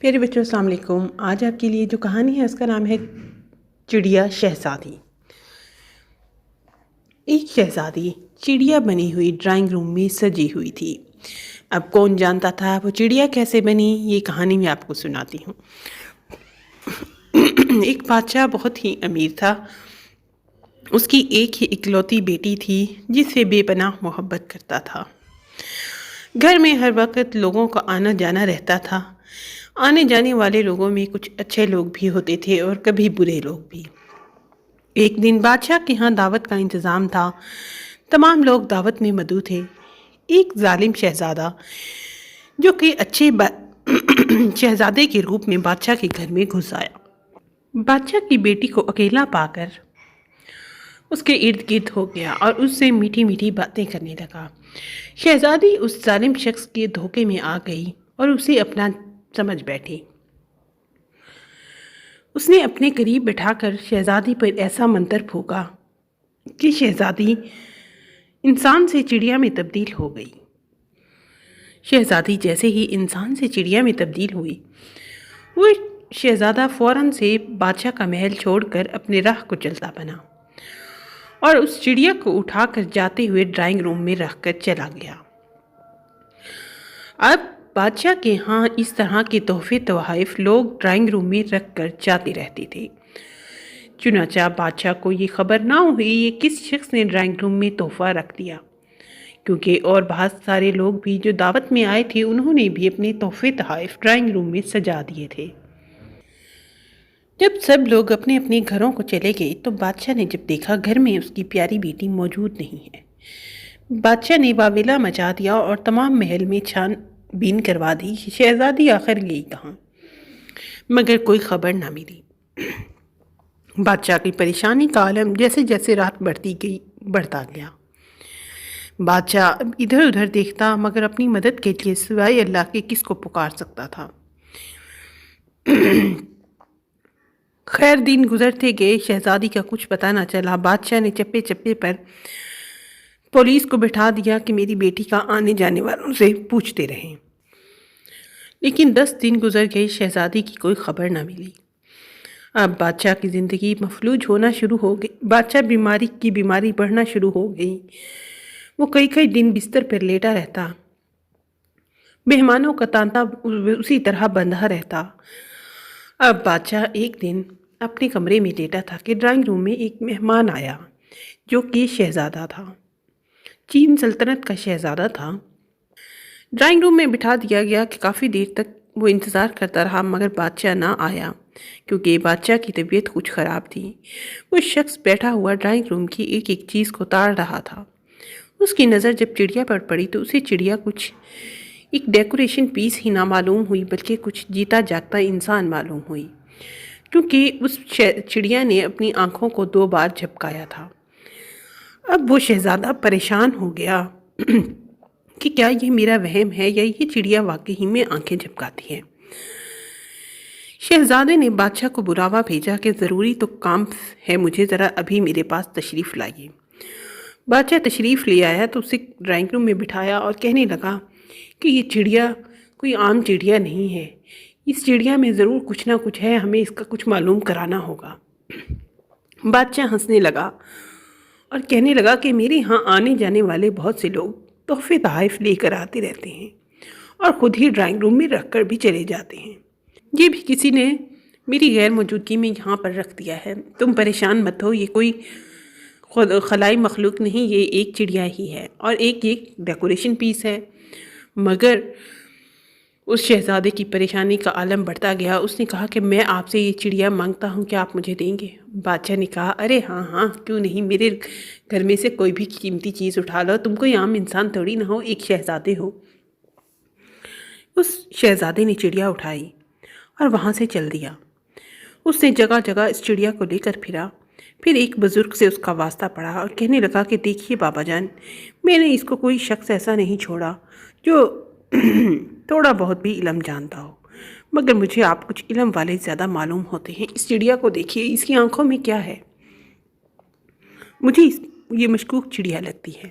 پیارے بچوں السلام علیکم۔ آج آپ کے لیے جو کہانی ہے اس کا نام ہے چڑیا شہزادی۔ ایک شہزادی چڑیا بنی ہوئی ڈرائنگ روم میں سجی ہوئی تھی۔ اب کون جانتا تھا وہ چڑیا کیسے بنی، یہ کہانی میں آپ کو سناتی ہوں۔ ایک بادشاہ بہت ہی امیر تھا۔ اس کی ایک ہی اکلوتی بیٹی تھی جس سے بے پناہ محبت کرتا تھا۔ گھر میں ہر وقت لوگوں کا آنا جانا رہتا تھا۔ آنے جانے والے لوگوں میں کچھ اچھے لوگ بھی ہوتے تھے اور کبھی برے لوگ بھی۔ ایک دن بادشاہ کے ہاں دعوت کا انتظام تھا۔ تمام لوگ دعوت میں مدعو تھے۔ ایک ظالم شہزادہ جو کہ اچھے شہزادے کے روپ میں بادشاہ کے گھر میں گھس آیا۔ بادشاہ کی بیٹی کو اکیلا پا کر اس کے ارد گرد ہو گیا اور اس سے میٹھی میٹھی باتیں کرنے لگا۔ شہزادی اس ظالم شخص کے دھوکے میں آ گئی اور اسے اپنا سمجھ بیٹھی۔ اس نے اپنے قریب بٹھا کر شہزادی پر ایسا منتر پھونکا کہ شہزادی انسان سے چڑیا میں تبدیل ہو گئی۔ شہزادی جیسے ہی انسان سے چڑیا میں تبدیل ہوئی، وہ شہزادہ فوراً سے بادشاہ کا محل چھوڑ کر اپنے راہ کو چلتا بنا اور اس چڑیا کو اٹھا کر جاتے ہوئے ڈرائنگ روم میں رکھ کر چلا گیا۔ اب بادشاہ کے ہاں اس طرح کے تحفے تحائف لوگ ڈرائنگ روم میں رکھ کر جاتے رہتے تھے۔ چنانچہ بادشاہ کو یہ خبر نہ ہوئی یہ کس شخص نے ڈرائنگ روم میں تحفہ رکھ دیا، کیونکہ اور بہت سارے لوگ بھی جو دعوت میں آئے تھے انہوں نے بھی اپنے تحفے تحائف ڈرائنگ روم میں سجا دیے تھے۔ جب سب لوگ اپنے اپنے گھروں کو چلے گئے تو بادشاہ نے جب دیکھا گھر میں اس کی پیاری بیٹی موجود نہیں ہے، بادشاہ نے واویلا مچا دیا اور تمام محل میں چھان بین کروا دی کہ شہزادی آخر گئی کہاں، مگر کوئی خبر نہ ملی۔ بادشاہ کی پریشانی کا عالم جیسے جیسے رات بڑھتی گئی بڑھتا گیا۔ بادشاہ ادھر ادھر دیکھتا مگر اپنی مدد کے لیے سوائے اللہ کے کس کو پکار سکتا تھا۔ خیر دن گزرتے گئے، شہزادی کا کچھ پتہ نہ چلا۔ بادشاہ نے چپے چپے پر پولیس کو بٹھا دیا کہ میری بیٹی کا آنے جانے والوں سے پوچھتے رہیں، لیکن 10 دن گزر گئے، شہزادی کی کوئی خبر نہ ملی۔ اب بادشاہ کی زندگی مفلوج ہونا شروع ہو گئی۔ بادشاہ بیماری بڑھنا شروع ہو گئی۔ وہ کئی دن بستر پر لیٹا رہتا، مہمانوں کا تانتا اسی طرح بندھا رہتا۔ اب بادشاہ ایک دن اپنے کمرے میں لیٹا تھا کہ ڈرائنگ روم میں ایک مہمان آیا جو کہ شہزادہ تھا، چین سلطنت کا شہزادہ تھا۔ ڈرائنگ روم میں بٹھا دیا گیا کہ کافی دیر تک وہ انتظار کرتا رہا مگر بادشاہ نہ آیا، کیونکہ بادشاہ کی طبیعت کچھ خراب تھی۔ وہ شخص بیٹھا ہوا ڈرائنگ روم کی ایک ایک چیز کو تاڑ رہا تھا۔ اس کی نظر جب چڑیا پر پڑی تو اسے چڑیا کچھ ایک ڈیکوریشن پیس ہی نہ معلوم ہوئی بلکہ کچھ جیتا جاگتا انسان معلوم ہوئی، کیونکہ اس چڑیا نے اپنی آنکھوں کو 2 بار جھپکایا تھا۔ اب وہ شہزادہ پریشان ہو گیا کہ کیا یہ میرا وہم ہے یا یہ چڑیا واقعی میں آنکھیں جھپکاتی ہے۔ شہزادے نے بادشاہ کو بلاوا بھیجا کہ ضروری تو کام ہے، مجھے ذرا ابھی میرے پاس تشریف لائیے۔ بادشاہ تشریف لے آیا تو اسے ڈرائنگ روم میں بٹھایا اور کہنے لگا کہ یہ چڑیا کوئی عام چڑیا نہیں ہے، اس چڑیا میں ضرور کچھ نہ کچھ ہے، ہمیں اس کا کچھ معلوم کرانا ہوگا۔ بادشاہ ہنسنے لگا اور کہنے لگا کہ میرے ہاں آنے جانے والے بہت سے لوگ تحفے تحائف لے کر آتے رہتے ہیں اور خود ہی ڈرائنگ روم میں رکھ کر بھی چلے جاتے ہیں، یہ بھی کسی نے میری غیر موجودگی میں یہاں پر رکھ دیا ہے۔ تم پریشان مت ہو، یہ کوئی خلائی مخلوق نہیں، یہ ایک چڑیا ہی ہے اور ایک ڈیکوریشن پیس ہے۔ مگر اس شہزادے کی پریشانی کا عالم بڑھتا گیا۔ اس نے کہا کہ میں آپ سے یہ چڑیا مانگتا ہوں، کیا آپ مجھے دیں گے؟ بادشاہ نے کہا ارے ہاں کیوں نہیں، میرے گھر میں سے کوئی بھی قیمتی چیز اٹھا لو، تم کوئی عام انسان تھوڑی نہ ہو، ایک شہزادے ہو۔ اس شہزادے نے چڑیا اٹھائی اور وہاں سے چل دیا۔ اس نے جگہ جگہ اس چڑیا کو لے کر پھرا، پھر ایک بزرگ سے اس کا واسطہ پڑا اور کہنے لگا کہ دیکھیے بابا جان، میں نے اس کو کوئی شخص ایسا نہیں چھوڑا جو تھوڑا بہت بھی علم جانتا ہو، مگر مجھے آپ کچھ علم والے زیادہ معلوم ہوتے ہیں۔ اس چڑیا کو دیکھیے، اس کی آنکھوں میں کیا ہے، مجھے یہ مشکوک چڑیا لگتی ہے۔